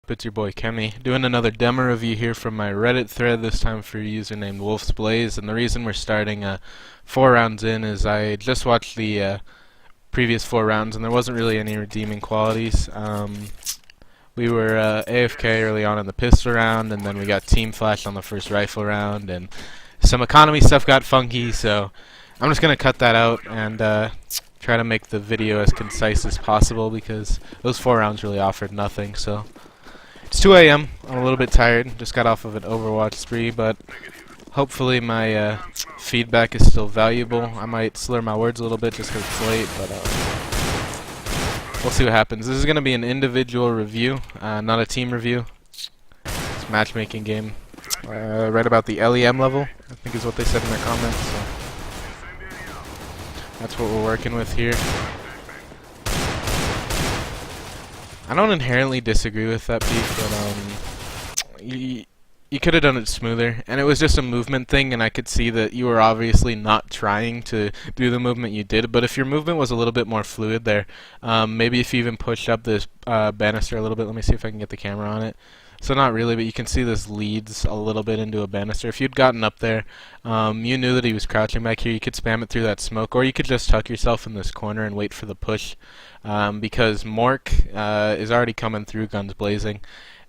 It's your boy Kemi, doing another demo review here from my Reddit thread, this time for a user named Wolfsblaze. And the reason we're starting 4 rounds in is I just watched the previous 4 rounds and there wasn't really any redeeming qualities. We were AFK early on in the pistol round, and then we got team flash on the first rifle round, and some economy stuff got funky, so I'm just going to cut that out and try to make the video as concise as possible because those 4 rounds really offered nothing. So it's 2 a.m. I'm a little bit tired. Just got off of an Overwatch spree, but hopefully my feedback is still valuable. I might slur my words a little bit just because it's late, but we'll see what happens. This is going to be an individual review, not a team review. It's a matchmaking game. Right about the LEM level, I think is what they said in their comments. So that's what we're working with here. I don't inherently disagree with that peak, but you could have done it smoother, and it was just a movement thing, and I could see that you were obviously not trying to do the movement you did. But if your movement was a little bit more fluid there, maybe if you even pushed up this banister a little bit. Let me see if I can get the camera on it. So not really, but you can see this leads a little bit into a banister. If you'd gotten up there, you knew that he was crouching back here, you could spam it through that smoke, or you could just tuck yourself in this corner and wait for the push, because Mork is already coming through guns blazing,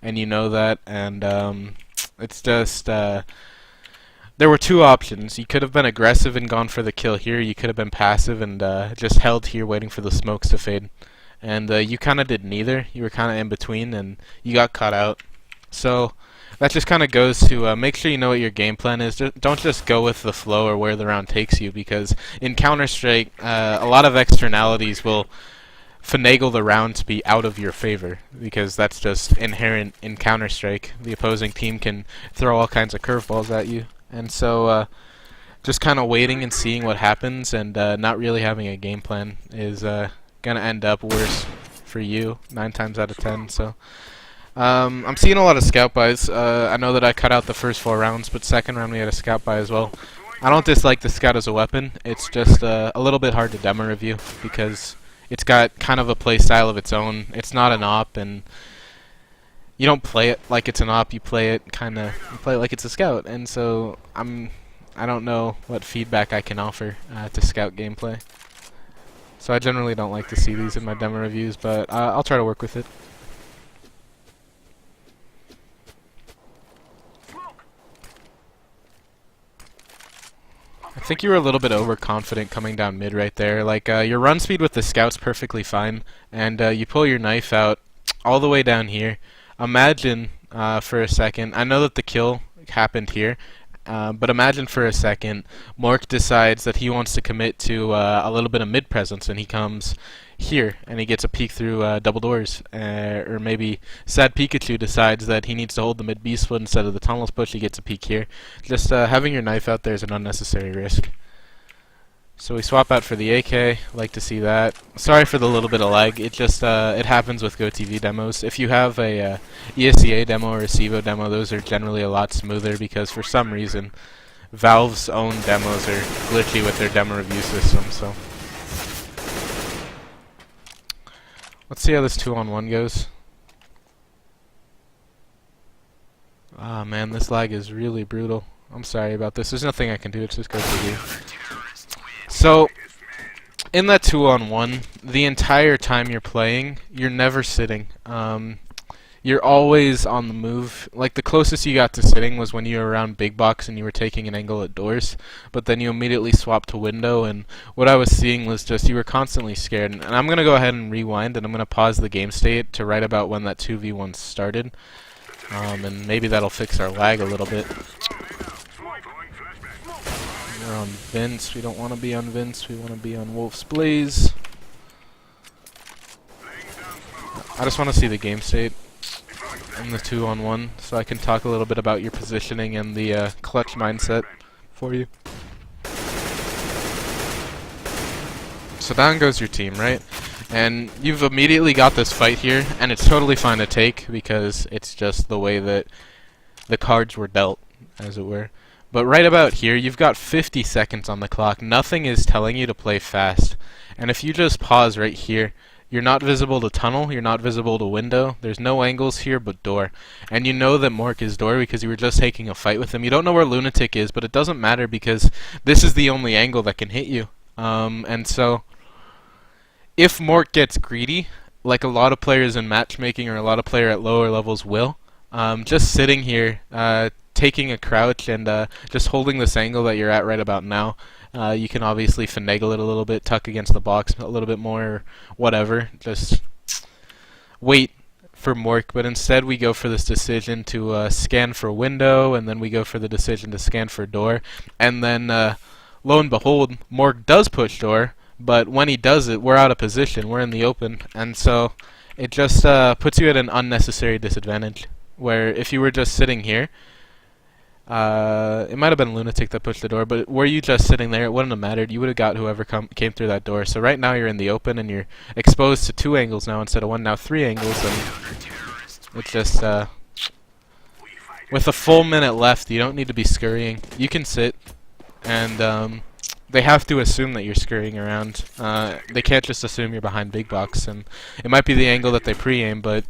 and you know that, and it's just, there were 2 options. You could have been aggressive and gone for the kill here, you could have been passive and just held here waiting for the smokes to fade, and you kind of did neither. You were kind of in between, and you got caught out. So that just kind of goes to make sure you know what your game plan is. Don't just go with the flow or where the round takes you, because in Counter-Strike, a lot of externalities will finagle the round to be out of your favor, because that's just inherent in Counter-Strike. The opposing team can throw all kinds of curveballs at you, and so just kind of waiting and seeing what happens and not really having a game plan is going to end up worse for you 9 times out of 10. So I'm seeing a lot of scout buys. I know that I cut out the first 4 rounds, but second round we had a scout buy as well. I don't dislike the scout as a weapon. It's just a little bit hard to demo review because it's got kind of a play style of its own. It's not an op, and you don't play it like it's an op. You play it like it's a scout. And so I don't know what feedback I can offer to scout gameplay. So I generally don't like to see these in my demo reviews, but I'll try to work with it. I think you were a little bit overconfident coming down mid right there. Like, your run speed with the scout's perfectly fine, and you pull your knife out all the way down here. Imagine for a second, I know that the kill happened here, but imagine for a second Mork decides that he wants to commit to a little bit of mid presence, and he comes here and he gets a peek through double doors, or maybe Sad Pikachu decides that he needs to hold the mid B split instead of the tunnels push. He gets a peek here. Just having your knife out there is an unnecessary risk. So we swap out for the AK. Like to see that. Sorry for the little bit of lag. It just it happens with GoTV demos. If you have a ESEA demo or a CEVO demo, those are generally a lot smoother because for some reason Valve's own demos are glitchy with their demo review system. So let's see how this 2-on-1 goes. Ah man, this lag is really brutal. I'm sorry about this. There's nothing I can do. It's just GoTV. So in that 2-on-1, the entire time you're playing, you're never sitting. You're always on the move. Like, the closest you got to sitting was when you were around big box and you were taking an angle at doors, but then you immediately swapped to window, and what I was seeing was just you were constantly scared. And I'm going to go ahead and rewind, and I'm going to pause the game state to right about when that 2v1 started, and maybe that'll fix our lag a little bit. We're on Vince. We don't want to be on Vince. We want to be on Wolfsblaze. I just want to see the game state in the 2-on-1 so I can talk a little bit about your positioning and the clutch mindset for you. So down goes your team, right? And you've immediately got this fight here, and it's totally fine to take because it's just the way that the cards were dealt, as it were. But right about here, you've got 50 seconds on the clock. Nothing is telling you to play fast. And if you just pause right here, You're not visible to tunnel, you're not visible to window. There's no angles here but door. And you know that Mork is door because you were just taking a fight with him. You don't know where Lunatic is, but it doesn't matter because this is the only angle that can hit you. And so, if Mork gets greedy, like a lot of players in matchmaking or a lot of players at lower levels will, just sitting here, taking a crouch and just holding this angle that you're at right about now, you can obviously finagle it a little bit, tuck against the box a little bit more, or whatever. Just wait for Mork, but instead we go for this decision to scan for window, and then we go for the decision to scan for door, and then lo and behold, Mork does push door, but when he does it, we're out of position, we're in the open, and so it just puts you at an unnecessary disadvantage, where if you were just sitting here, it might have been Lunatic that pushed the door, but were you just sitting there, it wouldn't have mattered. You would have got whoever came through that door. So right now you're in the open, and you're exposed to 2 angles now instead of 1, now 3 angles, and it's just, with a full minute left, you don't need to be scurrying. You can sit, and they have to assume that you're scurrying around. They can't just assume you're behind big box, and it might be the angle that they pre-aim, but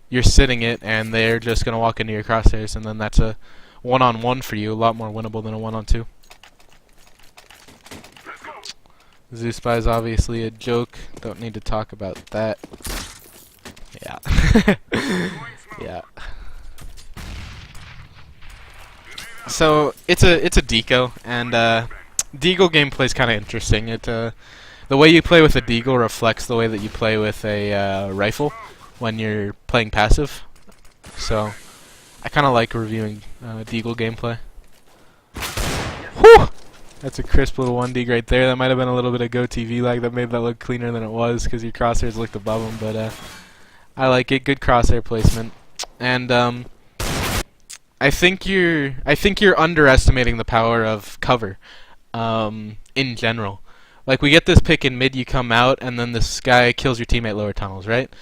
you're sitting it, and they're just going to walk into your crosshairs, and then that's a one-on-one for you, a lot more winnable than a one-on-two. Zeus Spy is obviously a joke. Don't need to talk about that. Yeah. Yeah. So it's a deco, and deagle gameplay is kind of interesting. The way you play with a deagle reflects the way that you play with a rifle when you're playing passive. So I kind of like reviewing deagle gameplay. Whew! That's a crisp little 1D right there. That might have been a little bit of Go TV lag that made that look cleaner than it was because your crosshairs looked above them, but I like it. Good crosshair placement. And I think you're underestimating the power of cover in general. Like, we get this pick in mid, you come out, and then this guy kills your teammate lower tunnels, right?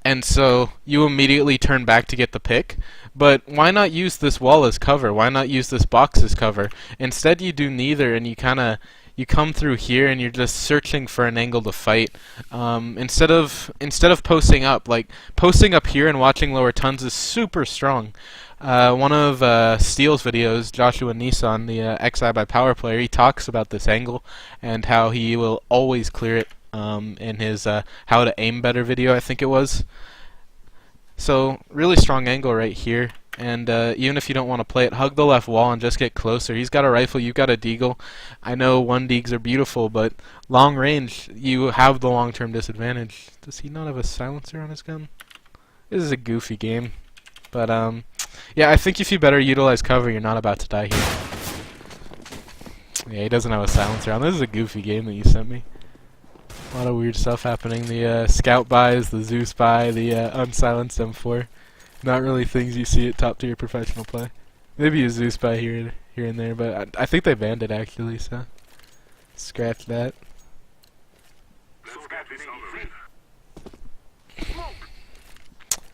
And so you immediately turn back to get the pick. But why not use this wall as cover? Why not use this box as cover? Instead you do neither, and you come through here and you're just searching for an angle to fight. Instead of posting up, like posting up here and watching lower tons is super strong. One of Steele's videos, Joshua Nissan, the XI by Power player, he talks about this angle and how he will always clear it in his how to aim better video, I think it was. So really strong angle right here, and even if you don't want to play it, hug the left wall and just get closer. He's got a rifle, you've got a deagle. I know 1-deags are beautiful, but long range, you have the long-term disadvantage. Does he not have a silencer on his gun? This is a goofy game, but yeah, I think if you better utilize cover, you're not about to die here. Yeah, he doesn't have a silencer on. This is a goofy game that you sent me. A lot of weird stuff happening. The scout buys, the Zeus buy, the unsilenced M4. Not really things you see at top tier professional play. Maybe a Zeus buy here and there, but I think they banned it actually, so scratch that.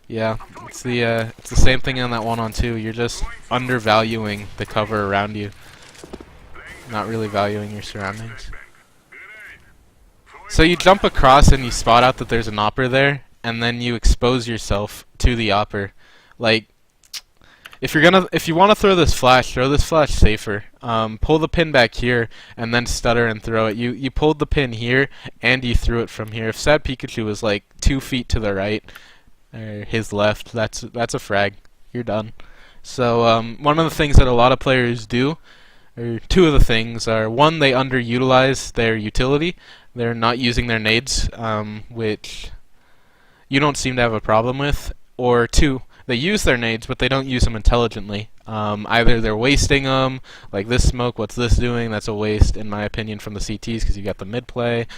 Yeah, it's the same thing on that 1-on-2. You're just undervaluing the cover around you, not really valuing your surroundings. So you jump across and you spot out that there's an opper there, and then you expose yourself to the opper. Like, if you want to throw this flash safer. Pull the pin back here and then stutter and throw it. You pulled the pin here and you threw it from here. If Sad Pikachu was like 2 feet to the right or his left, that's a frag. You're done. So one of the things that a lot of players do, or two of the things, are one, they underutilize their utility. They're not using their nades, which you don't seem to have a problem with. Or two, they use their nades, but they don't use them intelligently. Either they're wasting them, like this smoke, what's this doing? That's a waste, in my opinion, from the CTs, because you got the mid play.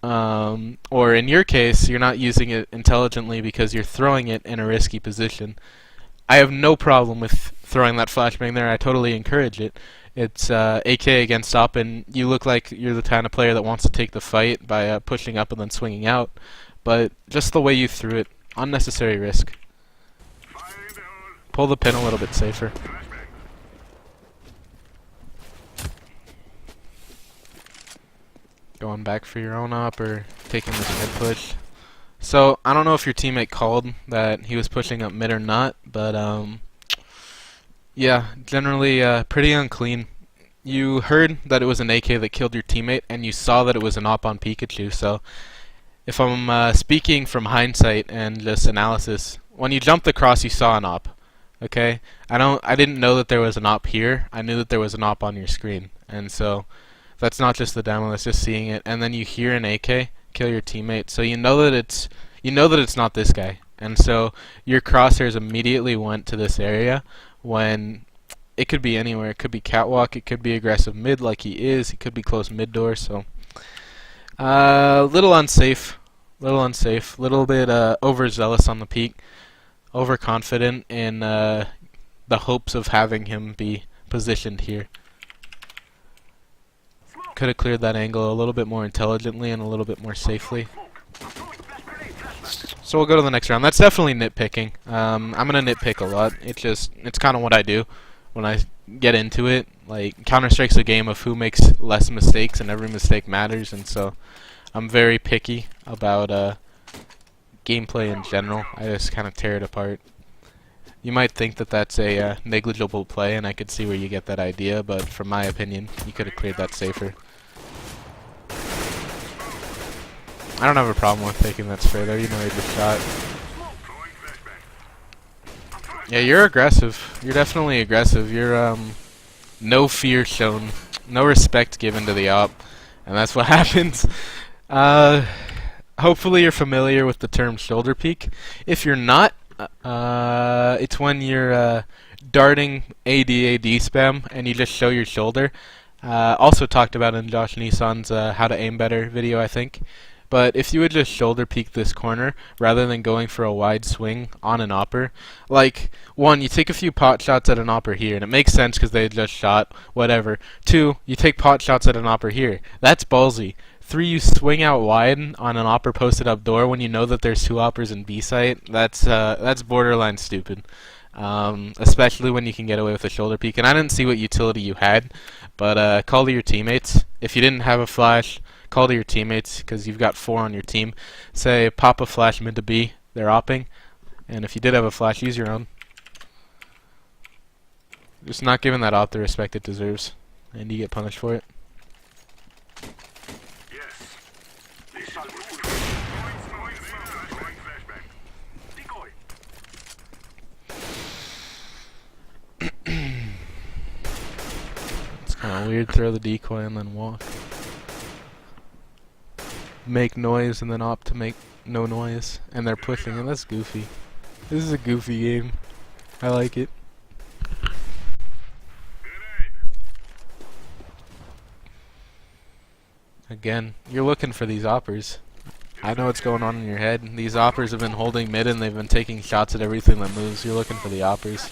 Or in your case, you're not using it intelligently because you're throwing it in a risky position. I have no problem with throwing that flashbang there. I totally encourage it. It's AK against up, and you look like you're the kind of player that wants to take the fight by pushing up and then swinging out. But just the way you threw it, unnecessary risk. Pull the pin a little bit safer. Going back for your own op or taking this mid push. So I don't know if your teammate called that he was pushing up mid or not, but yeah, generally pretty unclean. You heard that it was an AK that killed your teammate, and you saw that it was an op on Pikachu. So if I'm speaking from hindsight and just analysis, when you jumped across, you saw an op. Okay, I didn't know that there was an op here. I knew that there was an op on your screen, and so that's not just the demo. That's just seeing it, and then you hear an AK kill your teammate, so you know that it's not this guy, and so your crosshairs immediately went to this area when it could be anywhere. It could be catwalk. It could be aggressive mid like he is. It could be close mid door. So little unsafe, little bit overzealous on the peak, overconfident in the hopes of having him be positioned here. Could have cleared that angle a little bit more intelligently and a little bit more safely. So we'll go to the next round. That's definitely nitpicking. I'm gonna nitpick a lot. It's kind of what I do when I get into it. Like, Counter-Strike's a game of who makes less mistakes, and every mistake matters, and so I'm very picky about gameplay in general. I just kind of tear it apart. You might think that that's a negligible play, and I could see where you get that idea, but from my opinion, you could have cleared that safer. I don't have a problem with taking that spray there. You know he just shot. Yeah, you're aggressive. You're definitely aggressive. You're no fear shown, no respect given to the op, and that's what happens. Hopefully you're familiar with the term shoulder peek. If you're not, it's when you're darting AD spam and you just show your shoulder. Also talked about in Josh Nissan's How to Aim Better video, I think. But if you would just shoulder peek this corner rather than going for a wide swing on an opper, like, one, you take a few pot shots at an opper here, and it makes sense because they just shot, whatever. Two, you take pot shots at an opper here. That's ballsy. Three, you swing out wide on an opper posted up door when you know that there's two oppers in B site. That's borderline stupid. Especially when you can get away with a shoulder peek. And I didn't see what utility you had, but call to your teammates. If you didn't have a flash, call to your teammates, because you've got 4 on your team. Say, pop a flash mid to B, they're opping. And if you did have a flash, use your own. Just not giving that op the respect it deserves, and you get punished for it. It's kind of weird, throw the decoy and then walk. Make noise and then opt to make no noise, and they're pushing, and that's goofy. This is a goofy game. I like it. Again, you're looking for these oppers. I know what's going on in your head. These oppers have been holding mid and they've been taking shots at everything that moves. You're looking for the oppers.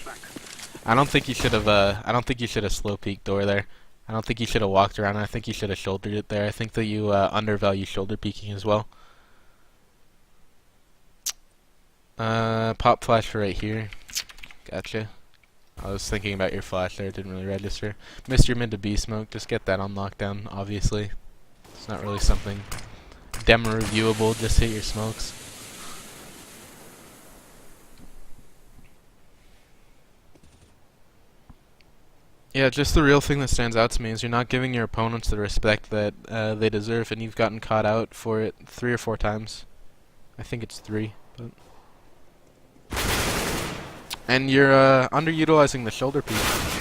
I don't think you should have slow peeked door there. I don't think you should have walked around. I think you should have shouldered it there. I think that you undervalue shoulder peeking as well. Pop flash for right here. Gotcha. I was thinking about your flash there. It didn't really register. Missed your mid to B smoke. Just get that on lockdown, obviously. It's not really something demo reviewable. Just hit your smokes. Yeah, just the real thing that stands out to me is you're not giving your opponents the respect that they deserve, and you've gotten caught out for it 3 or 4 times. I think it's 3. But and you're underutilizing the shoulder peek.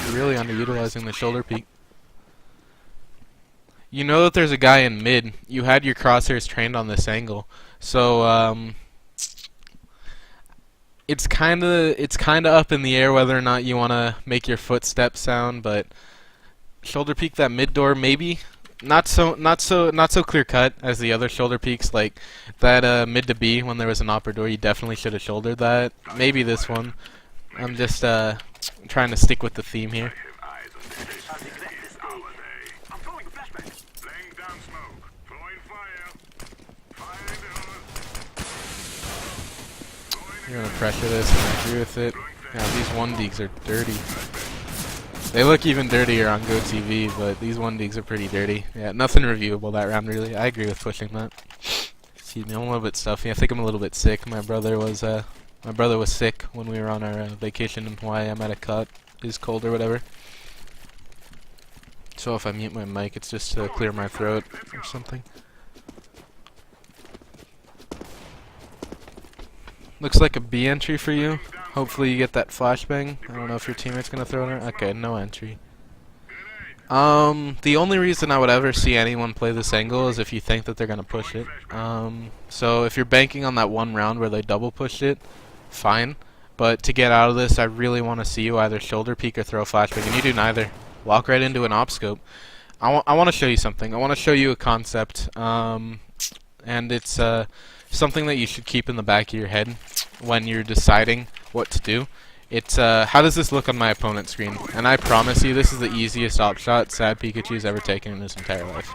You're really underutilizing the shoulder peek. You know that there's a guy in mid. You had your crosshairs trained on this angle, so it's kind of up in the air whether or not you want to make your footsteps sound, but shoulder peek that mid door, maybe not so clear cut as the other shoulder peeks, like that mid to B when there was an opper door. You definitely should have shouldered that. Maybe this one. I'm just trying to stick with the theme here. You're gonna pressure this, and I agree with it. Yeah, these 1-digs are dirty. They look even dirtier on GoTV, but these 1-digs are pretty dirty. Yeah, nothing reviewable that round, really. I agree with pushing that. Excuse me, I'm a little bit stuffy. I think I'm a little bit sick. My brother was sick when we were on our vacation in Hawaii. I'm at a cut. He's cold or whatever. So if I mute my mic, it's just to clear my throat or something. Looks like a B entry for you. Hopefully you get that flashbang. I don't know if your teammate's gonna throw it. Okay, no entry. The only reason I would ever see anyone play this angle is if you think that they're gonna push it. So if you're banking on that one round where they double push it, fine. But to get out of this, I really want to see you either shoulder peek or throw a flashbang, and you do neither. Walk right into an op scope. I want to show you something. I want to show you a concept, and it's something that you should keep in the back of your head when you're deciding what to do. It's how does this look on my opponent's screen? And I promise you, this is the easiest op shot Sad Pikachu's ever taken in his entire life.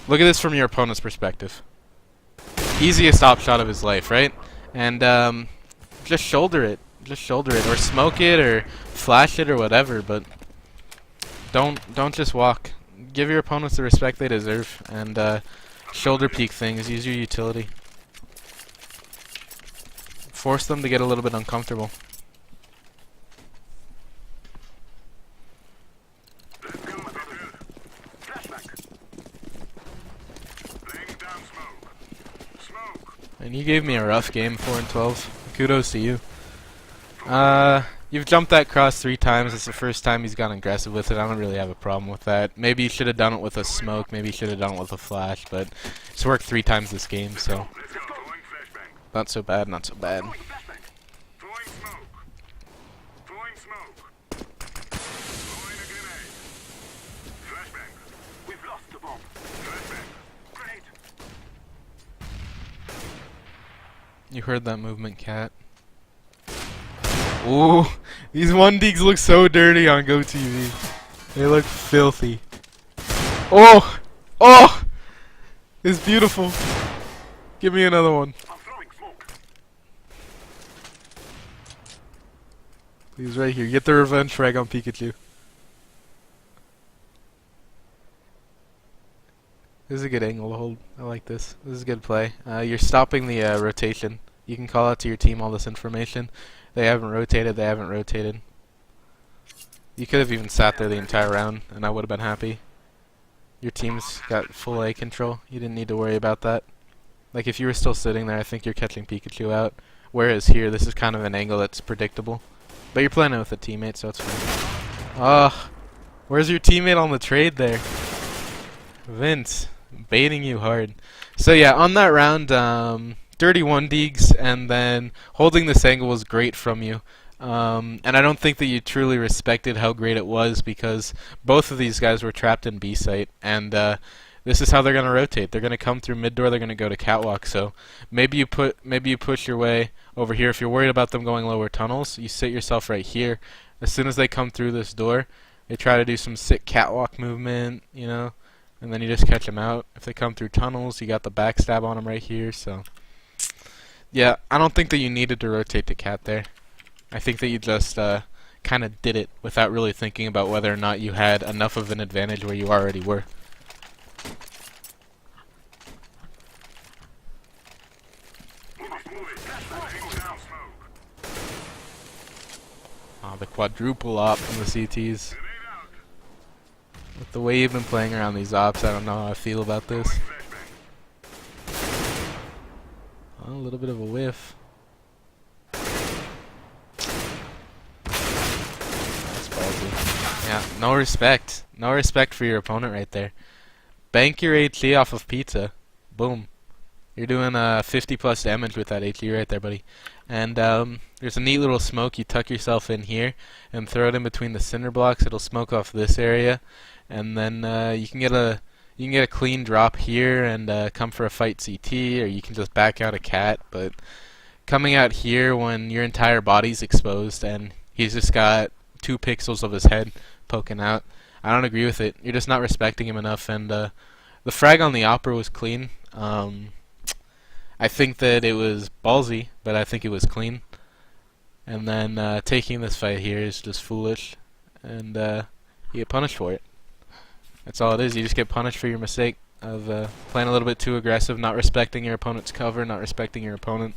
Look at this from your opponent's perspective. Easiest op shot of his life, right? And just shoulder it. Just shoulder it, or smoke it, or flash it, or whatever. But don't just walk. Give your opponents the respect they deserve, and shoulder peek things. Use your utility. Force them to get a little bit uncomfortable. And you gave me a rough game, 4 and 12. Kudos to you. You've jumped that cross 3 times. It's the first time he's gotten aggressive with it. I don't really have a problem with that. Maybe you should have done it with a smoke. Maybe you should have done it with a flash. But it's worked 3 times this game, so not so bad. Not so bad. You heard that movement, Cat. Ooh, these 1Ds look so dirty on GoTV. They look filthy. Oh! Oh! It's beautiful. Give me another one. He's right here. Get the revenge frag on Pikachu. This is a good angle to hold. I like this. This is a good play. You're stopping the rotation. You can call out to your team all this information. They haven't rotated. They haven't rotated. You could have even sat there the entire round, and I would have been happy. Your team's got full A control. You didn't need to worry about that. Like, if you were still sitting there, I think you're catching Pikachu out. Whereas here, this is kind of an angle that's predictable. But you're playing it with a teammate, so it's fine. Ugh. Where's your teammate on the trade there? Vince. Baiting you hard. So yeah, on that round, dirty 1Ds, and then holding this angle was great from you. And I don't think that you truly respected how great it was, because both of these guys were trapped in B site, and this is how they're gonna rotate. They're gonna come through mid door. They're gonna go to catwalk. So maybe you push your way over here. If you're worried about them going lower tunnels, you sit yourself right here. As soon as they come through this door, they try to do some sick catwalk movement, you know, and then you just catch them out. If they come through tunnels, you got the backstab on them right here. So yeah, I don't think that you needed to rotate the cat there. I think that you just kind of did it without really thinking about whether or not you had enough of an advantage where you already were. Oh, the quadruple op from the CTs. With the way you've been playing around these ops, I don't know how I feel about this. Oh, a little bit of a whiff. That's ballsy. Yeah, no respect. No respect for your opponent right there. Bank your HE off of pizza. Boom. You're doing 50 plus damage with that HE right there, buddy. And there's a neat little smoke. You tuck yourself in here and throw it in between the cinder blocks. It'll smoke off this area, and then you can get a clean drop here and come for a fight CT, or you can just back out a cat. But coming out here when your entire body's exposed and he's just got 2 pixels of his head poking out, I don't agree with it. You're just not respecting him enough. And the frag on the opera was clean. I think that it was ballsy, but I think it was clean. And then taking this fight here is just foolish, and you get punished for it. That's all it is. You just get punished for your mistake. of playing a little bit too aggressive, not respecting your opponent's cover, not respecting your opponent,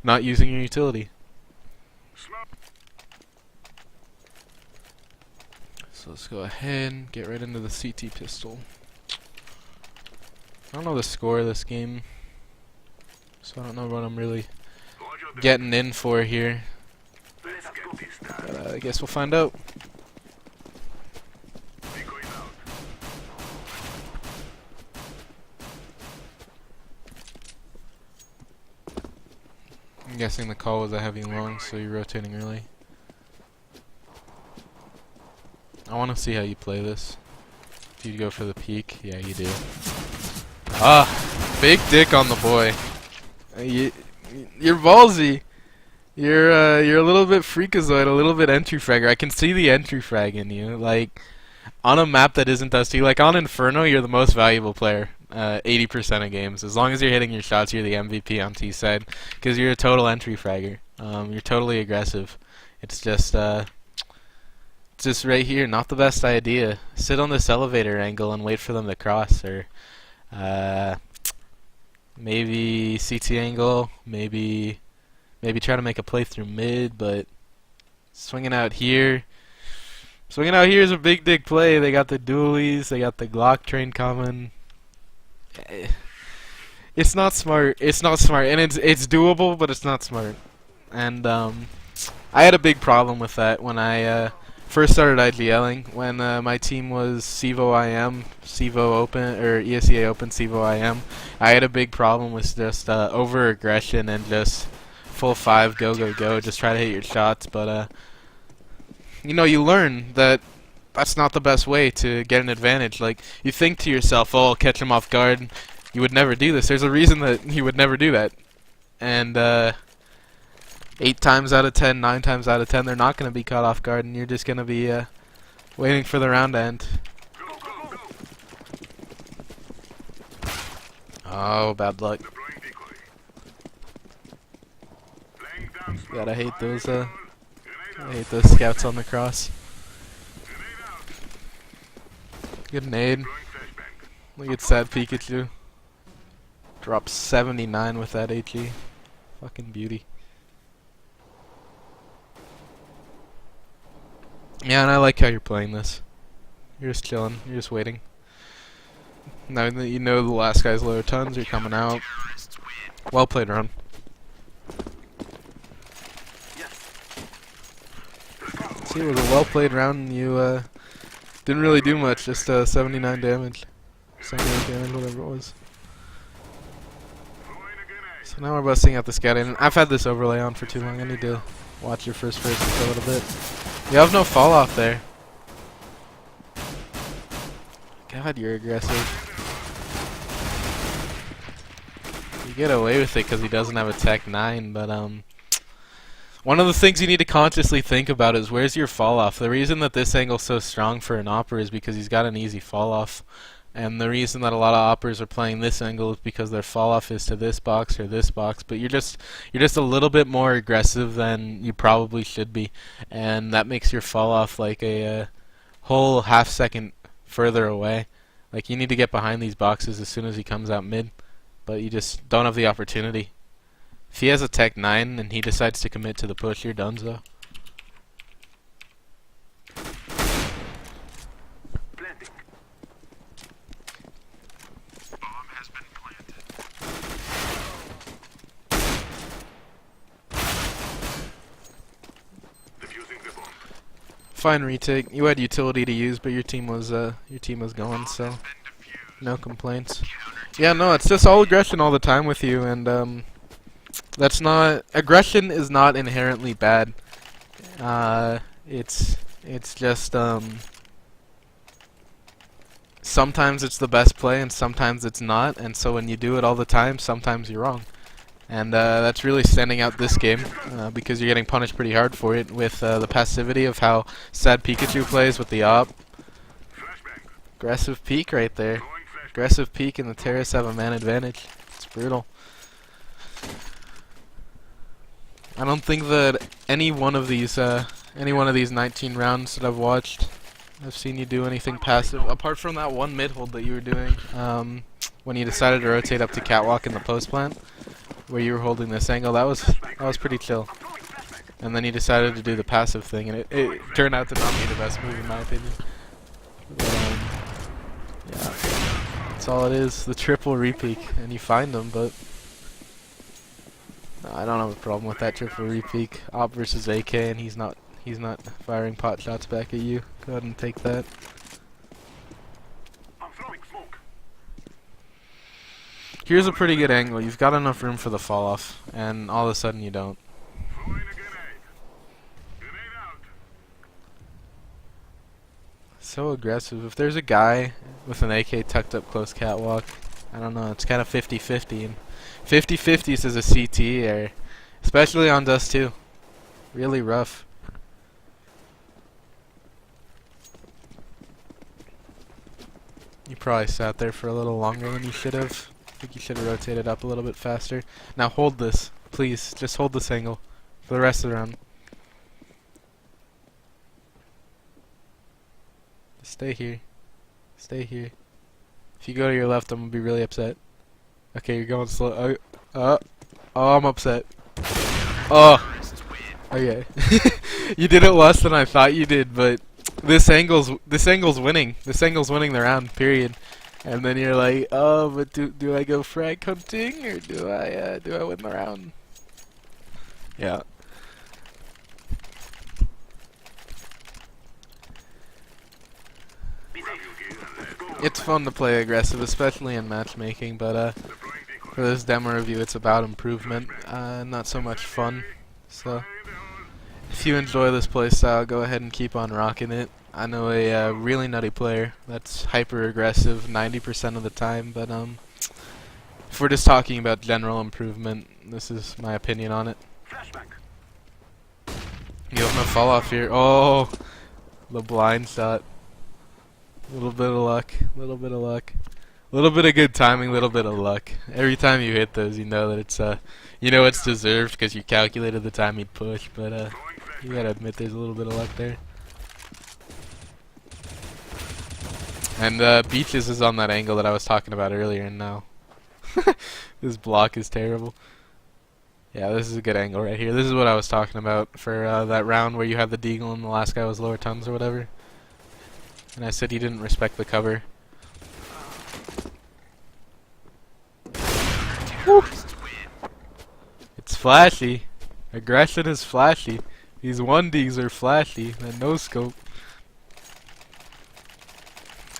not using your utility. So let's go ahead and get right into the CT pistol. I don't know the score of this game, so I don't know what I'm really getting in for here. But I guess we'll find out. I'm guessing the call was a heavy long, so you're rotating early. I want to see how you play this. Do you go for the peek? Yeah, you do. Ah, big dick on the boy. You're ballsy. You're a little bit freakazoid, a little bit entry fragger. I can see the entry frag in you. Like, on a map that isn't Dusty, like on Inferno, you're the most valuable player. 80% of games. As long as you're hitting your shots, you're the MVP on T side, because you're a total entry fragger. You're totally aggressive. It's just right here, not the best idea. Sit on this elevator angle and wait for them to cross, or maybe CT angle, maybe try to make a play through mid, but swinging out here is a big dick play. They got the dualies, they got the Glock train coming. It's not smart. It's not smart, and it's doable, but it's not smart. And I had a big problem with that when I first started IGLing. When my team was CEVO IM, CEVO Open, or ESEA Open, CEVO IM. I had a big problem with just over aggression and just full 5 go go go. Just try to hit your shots, but you know, you learn that that's not the best way to get an advantage. Like, you think to yourself, oh, I'll catch him off guard. You would never do this. There's a reason that you would never do that. And 8 times out of 10, 9 times out of 10, they're not going to be caught off guard, and you're just going to be waiting for the round to end. Oh, bad luck. God, I hate those scouts on the cross. Good nade. Look at sad Pikachu. Drops 79 with that HE. Fucking beauty. Yeah, and I like how you're playing this. You're just chilling. You're just waiting. Now that you know the last guy's low tons, you're coming out. Well played, Ron. See, it was a well played round, and you didn't really do much, just 79 damage. 78 damage, whatever it was. So now we're busting out the scout, and I've had this overlay on for too long. I need to watch your first person for a little bit. You have no fall off there. God, you're aggressive. You get away with it because he doesn't have a Tech 9, but one of the things you need to consciously think about is where's your fall off. The reason that this angle's so strong for an Opera is because he's got an easy fall off. And the reason that a lot of Operas are playing this angle is because their fall off is to this box or this box, but you're just a little bit more aggressive than you probably should be, and that makes your fall off like a whole half second further away. Like, you need to get behind these boxes as soon as he comes out mid, but you just don't have the opportunity. If he has a Tech 9 and he decides to commit to the push, you're done, though. Fine retake. You had utility to use, but your team was gone, so no complaints. Yeah, no, it's just all aggression all the time with you, and that's not aggression is not inherently bad. It's just sometimes it's the best play and sometimes it's not, and so when you do it all the time, sometimes you're wrong. And that's really standing out this game because you're getting punished pretty hard for it with the passivity of how sad Pikachu plays with the op. Aggressive peek right there. Aggressive peek, and the terrorists have a man advantage. It's brutal. I don't think that any one of these 19 rounds that I've watched I've seen you do anything passive apart from that one mid hold that you were doing when you decided to rotate up to catwalk in the post plant, where you were holding this angle. That was pretty chill. And then you decided to do the passive thing, and it turned out to not be the best move in my opinion. But, yeah, that's all it is. The triple repeak, and you find them, but no, I don't have a problem with that triple repeak. Op versus AK, and he's not firing pot shots back at you. Go ahead and take that. Here's a pretty good angle. You've got enough room for the fall off, and all of a sudden you don't. So aggressive. If there's a guy with an AK tucked up close catwalk, I don't know, it's kind of 50-50. And 50-50s as a CT or especially on Dust 2. Really rough. You probably sat there for a little longer than you should have. I think you should have rotated up a little bit faster. Now hold this, please. Just hold this angle for the rest of the round. Stay here. Stay here. If you go to your left, I'm gonna be really upset. Okay, you're going slow. Oh, I'm upset. Oh, okay. You did it less than I thought you did, but this angle's winning. This angle's winning the round. Period. And then you're like, oh, but do I go frag hunting or do I win the round? Yeah. It's fun to play aggressive, especially in matchmaking, but for this demo review it's about improvement, not so much fun. So if you enjoy this playstyle, go ahead and keep on rocking it. I know a really nutty player that's hyper aggressive 90% of the time, but if we're just talking about general improvement, this is my opinion on it. You have no fall off here. Oh, the blind shot. Little bit of luck, little bit of luck, little bit of good timing, little bit of luck. Every time you hit those, you know that it's you know it's deserved because you calculated the time he'd push. But you gotta admit there's a little bit of luck there. And Beaches is on that angle that I was talking about earlier, and now this block is terrible. Yeah, this is a good angle right here. This is what I was talking about for that round where you had the deagle and the last guy was lower tons or whatever. And I said he didn't respect the cover. Woo. It's flashy. Aggression is flashy. These 1Ds are flashy. And no scope.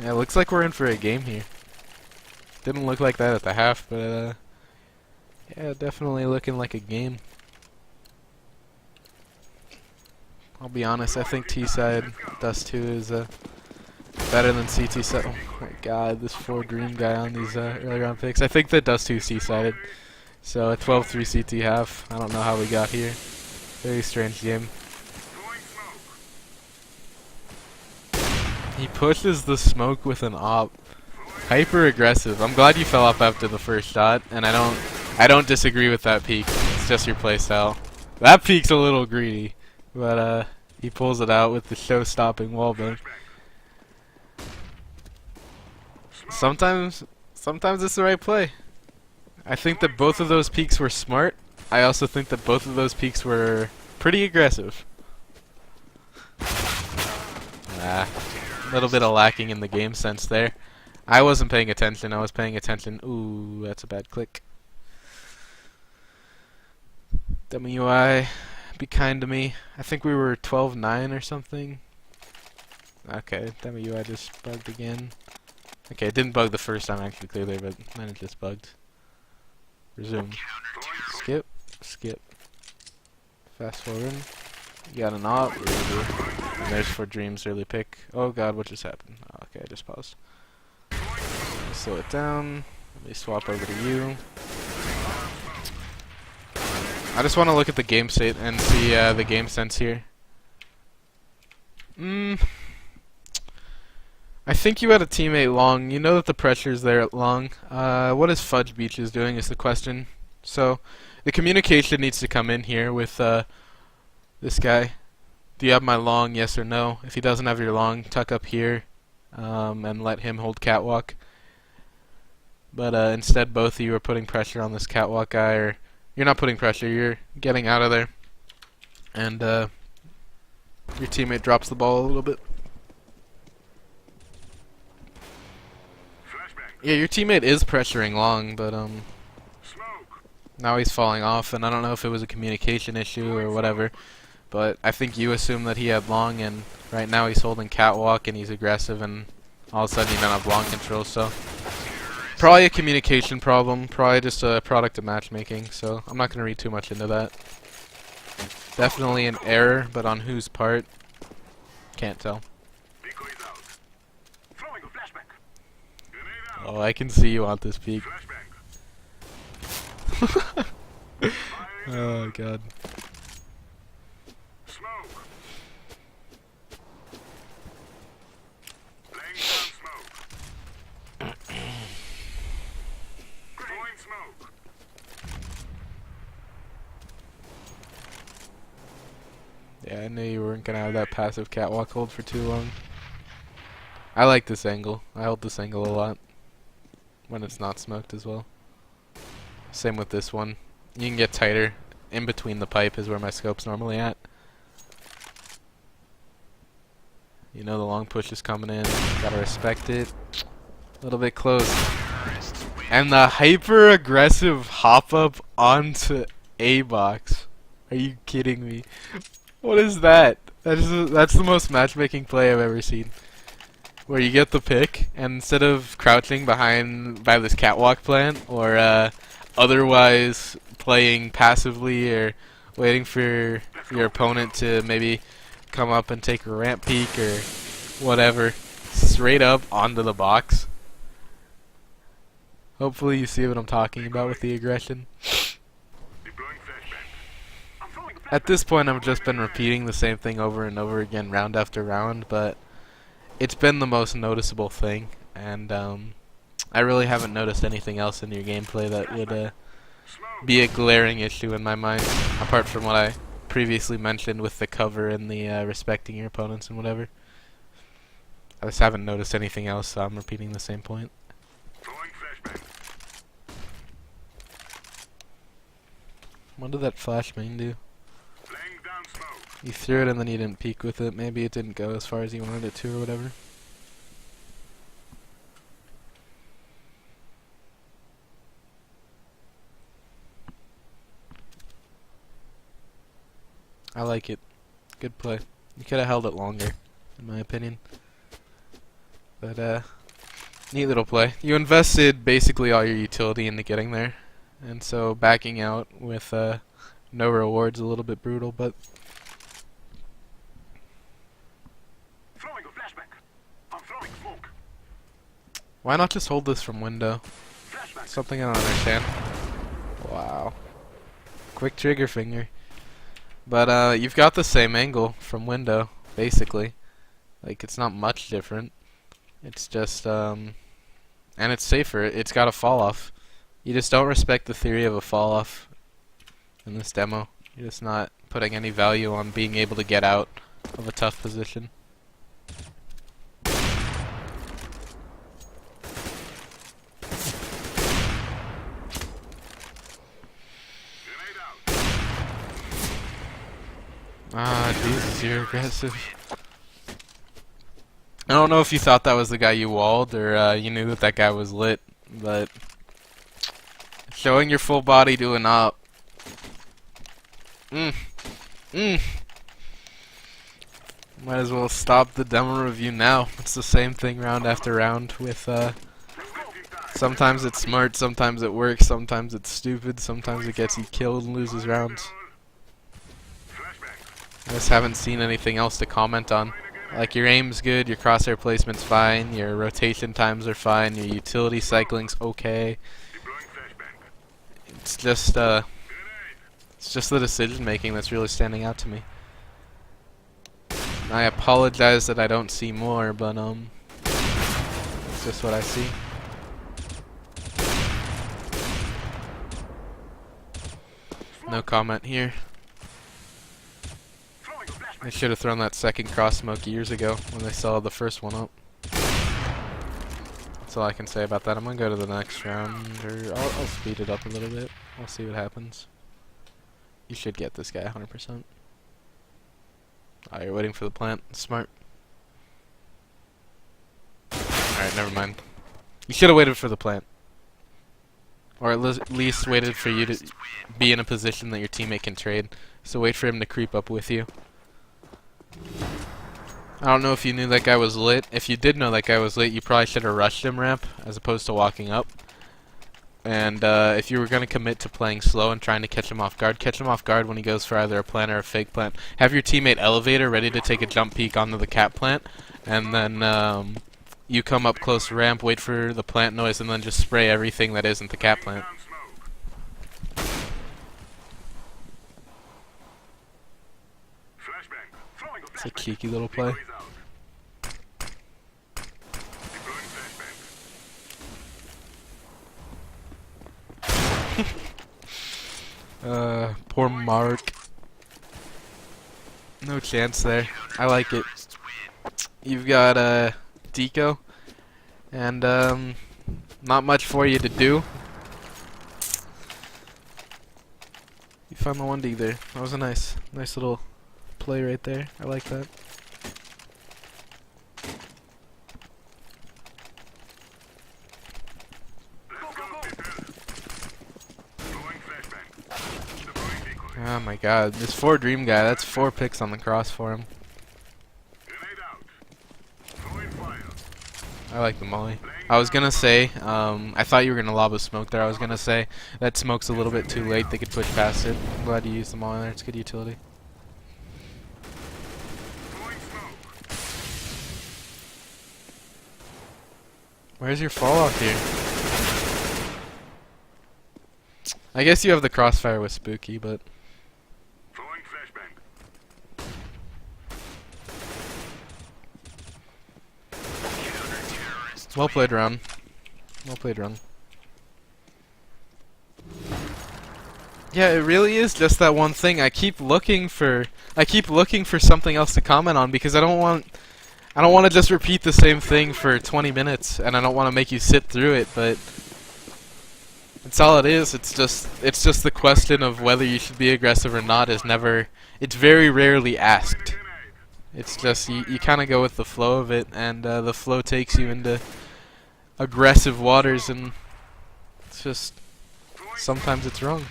Yeah, it looks like we're in for a game here. Didn't look like that at the half, but yeah, definitely looking like a game. I'll be honest, I think T-side Dust 2 is better than CT side. Oh my god, this 4 green guy on these early round picks. I think that Dust 2 C-sided. So a 12-3 CT half. I don't know how we got here. Very strange game. He pushes the smoke with an op. Hyper aggressive. I'm glad you fell off after the first shot, and I don't disagree with that peek. It's just your playstyle. That peek's a little greedy, but he pulls it out with the show-stopping wallbang. Sometimes it's the right play. I think that both of those peaks were smart. I also think that both of those peaks were pretty aggressive. A little bit of lacking in the game sense there. I wasn't paying attention. I was paying attention. Ooh, that's a bad click. WI, be kind to me. I think we were 12-9 or something. Okay, WI just bugged again. Okay, it didn't bug the first time actually clearly, but then it just bugged. Resume. Skip. Skip. Fast forward. You got an op. And there's for Dream's early pick. Oh god, what just happened? Oh, okay, I just paused. Slow it down. Let me swap over to you. I just want to look at the game state and see the game sense here. I think you had a teammate long. You know that the pressure's there at long. What is Fudge Beaches doing is the question. So the communication needs to come in here with this guy. Do you have my long? Yes or no? If he doesn't have your long, tuck up here, and let him hold catwalk. But instead, both of you are putting pressure on this catwalk guy, or you're not putting pressure. You're getting out of there, and your teammate drops the ball a little bit. Yeah, your teammate is pressuring long, but now he's falling off, and I don't know if it was a communication issue or whatever, but I think you assumed that he had long, and right now he's holding catwalk and he's aggressive, and all of a sudden you don't have long control, so probably a communication problem, probably just a product of matchmaking, so I'm not going to read too much into that. Definitely an error, but on whose part? Can't tell. Oh, I can see you want this peak. Oh god. Yeah, I knew you weren't gonna have that passive catwalk hold for too long. I like this angle. I hold this angle a lot when it's not smoked as well. Same with this one. You can get tighter. In between the pipe is where my scope's normally at. You know the long push is coming in. Gotta respect it. A little bit close. And the hyper aggressive hop up onto A box. Are you kidding me? What is that? That's the most matchmaking play I've ever seen. Where you get the pick, and instead of crouching by this catwalk plant, or otherwise playing passively, or waiting for your opponent to maybe come up and take a ramp peek, or whatever, straight up onto the box. Hopefully you see what I'm talking about with the aggression. At this point I've just been repeating the same thing over and over again, round after round, but it's been the most noticeable thing, and I really haven't noticed anything else in your gameplay that would be a glaring issue in my mind, apart from what I previously mentioned with the cover and the respecting your opponents and whatever. I just haven't noticed anything else, so I'm repeating the same point. What did that flash main do? You threw it and then you didn't peek with it. Maybe it didn't go as far as you wanted it to or whatever. I like it. Good play. You could have held it longer, in my opinion. But, neat little play. You invested basically all your utility into getting there. And so backing out with no rewards a little bit brutal, but why not just hold this from window? Something I don't understand. Wow. Quick trigger finger. But you've got the same angle from window, basically. Like, it's not much different. It's just and it's safer. It's got a fall off. You just don't respect the theory of a fall off in this demo. You're just not putting any value on being able to get out of a tough position. Ah, Jesus, you're aggressive. I don't know if you thought that was the guy you walled, or you knew that that guy was lit, but showing your full body to an op. Might as well stop the demo review now. It's the same thing round after round with, sometimes it's smart, sometimes it works, sometimes it's stupid, sometimes it gets you killed and loses rounds. I just haven't seen anything else to comment on. Like, your aim's good, your crosshair placement's fine, your rotation times are fine, your utility cycling's okay. It's just the decision making that's really standing out to me. I apologize that I don't see more, but it's just what I see. No comment here. They should have thrown that second cross smoke years ago when they saw the first one up. That's all I can say about that. I'm gonna go to the next round, or I'll speed it up a little bit. We'll see what happens. You should get this guy 100%. Oh, you're waiting for the plant. Smart. Alright, never mind. You should have waited for the plant. Or at least waited for you to be in a position that your teammate can trade. So wait for him to creep up with you. I don't know if you knew that guy was lit. If you did know that guy was lit, you probably should have rushed him ramp as opposed to walking up. And if you were going to commit to playing slow and trying to catch him off guard when he goes for either a plant or a fake plant. Have your teammate elevator ready to take a jump peek onto the cap plant, and then you come up close to ramp, wait for the plant noise, and then just spray everything that isn't the cap plant. It's a cheeky little play. Poor Mark. No chance there. I like it. You've got Deco, and not much for you to do. You found the 1D there. That was a nice little play right there. I like that. Oh my god, this 4 Dream guy, that's 4 picks on the cross for him. I like the molly. I was gonna say, I thought you were gonna lob a smoke there. I was gonna say that smoke's a little bit too late. They could push past it. I'm glad you used the molly there. It's good utility. Where's your fall off here? I guess you have the crossfire with Spooky, but well played, round. Well played, round. Yeah, it really is just that one thing. I keep looking for something else to comment on because I don't want to just repeat the same thing for 20 minutes, and I don't want to make you sit through it, but it's all it is. It's just the question of whether you should be aggressive or not is never, it's very rarely asked. It's just, you kind of go with the flow of it, and the flow takes you into aggressive waters, and it's just, sometimes it's wrong.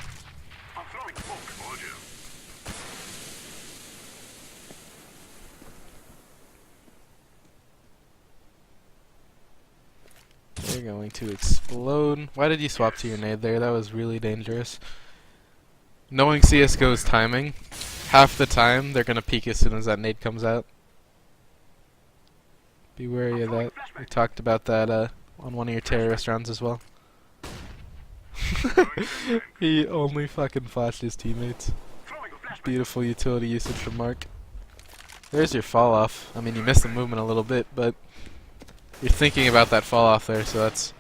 They're going to explode. Why did you swap to your nade there? That was really dangerous. Knowing CSGO's timing, half the time they're going to peek as soon as that nade comes out. Be wary of that. We talked about that on one of your terrorist rounds as well. He only fucking flashed his teammates. Beautiful utility usage from Mark. There's your fall off. I mean, you missed the movement a little bit, but you're thinking about that fall off there, so that's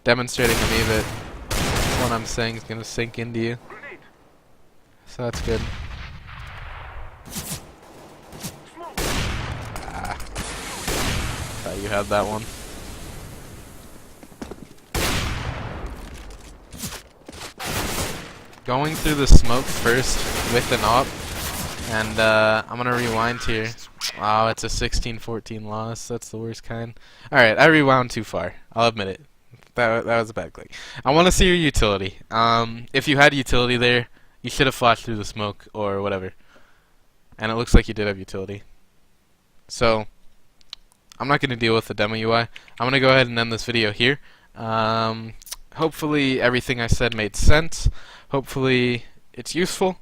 demonstrating to me that what I'm saying is going to sink into you. So that's good. Ah. Thought you had that one. Going through the smoke first with an op, and I'm going to rewind here. Wow, it's a 16-14 loss. That's the worst kind. Alright, I rewound too far. I'll admit it. That was a bad click. I want to see your utility. If you had utility there, you should have flashed through the smoke or whatever. And it looks like you did have utility. So, I'm not going to deal with the demo UI. I'm going to go ahead and end this video here. Hopefully everything I said made sense. Hopefully it's useful.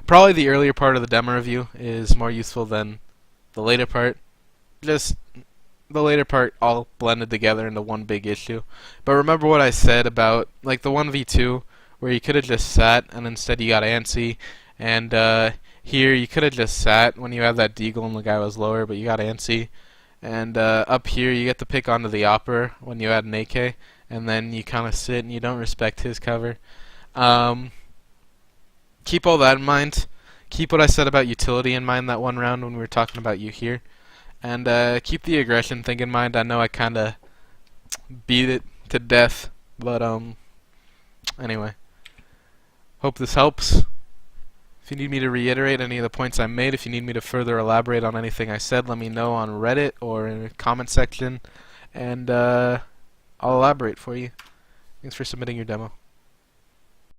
Probably the earlier part of the demo review is more useful than the later part. Just the later part all blended together into one big issue. But remember what I said about like the 1v2 where you could have just sat and instead you got antsy, and here you could have just sat when you had that deagle and the guy was lower, but you got antsy. And up here you get to pick onto the opera when you had an AK, and then you kind of sit and you don't respect his cover. Keep all that in mind. keep what I said about utility in mind that one round when we were talking about you here. And keep the aggression thing in mind. I know I kind of beat it to death, but anyway. Hope this helps. If you need me to reiterate any of the points I made, if you need me to further elaborate on anything I said, let me know on Reddit or in the comment section, and I'll elaborate for you. Thanks for submitting your demo.